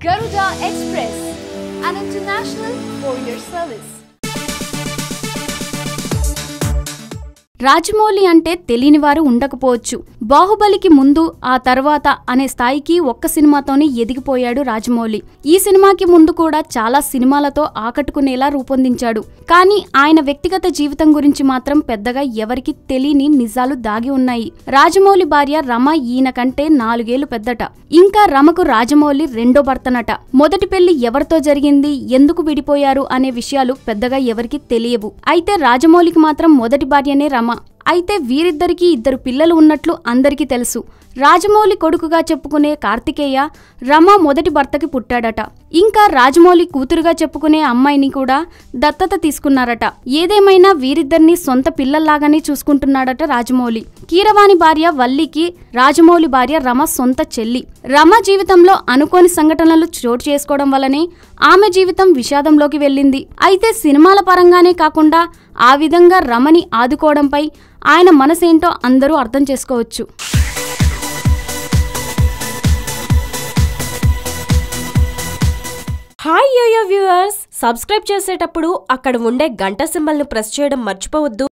Garuda Express, an international courier service. Rajamouli అంటే తెలియని వారు ఉండకపోవచ్చు. బాహుబలికి ముందు ఆ తర్వాత అనే స్థాయికి ఒక్క సినిమాతోనే ఎదిగిపోయాడు రాజమౌళి. ఈ సినిమాకి ముందు కూడా చాలా సినిమాలతో ఆకట్టుకునేలా రూపొందించాడు. కానీ ఆయన వ్యక్తిగత జీవితం గురించి మాత్రం పెద్దగా ఎవరికి తెలియని నిజాలు దాగి ఉన్నాయి. రాజమౌళి భార్య రమ ఈయన కంటే 4 ఏళ్లు పెద్దట. ఇంకా రమకు రాజమౌళి రెండో భర్తనట. మొదటి పెళ్లి ఎవరితో జరిగింది, ఎందుకు విడిపోయారు అనే విషయాలు పెద్దగా ఎవరికి తెలియవు. అయితే రాజమౌళికి మాత్రం మొదటి భార్యనే రమ. అయితే వీరిద్దరికీ 2 పిల్లలు ఉన్నట్లు అందరికీ తెలుసు. రాజమౌళి కొడుకుగా చెప్పుకునే కార్తికేయ రమ మొదటి భర్తకి పుట్టాడట. ఇంకా రాజమౌళి కూతురుగా చెప్పుకునే అమ్మాయిని కూడా దత్తత తీసుకున్నారట. ఏదేమైనా వీరిద్దరిని సొంత పిల్లల్లాగానే చూసుకుంటున్నాడట రాజమౌళి. కీరవాణి భార్య వల్లికి రాజమౌళి భార్య రమ సొంత చెల్లి. రమ జీవితంలో అనుకోని సంఘటనలు చోటు చేసుకోవడం వల్లనే ఆమె జీవితం విషాదంలోకి వెళ్ళింది. అయితే సినిమాల పరంగానే కాకుండా ఆ విధంగా రమని ఆదుకోవడంపై ఆయన మనసేంటో అందరూ అర్థం చేసుకోవచ్చు. హాయ్ యోయో వ్యూవర్స్, సబ్స్క్రైబ్ చేసేటప్పుడు అక్కడ ఉండే గంట సింబల్ను ప్రెస్ చేయడం మర్చిపోవద్దు.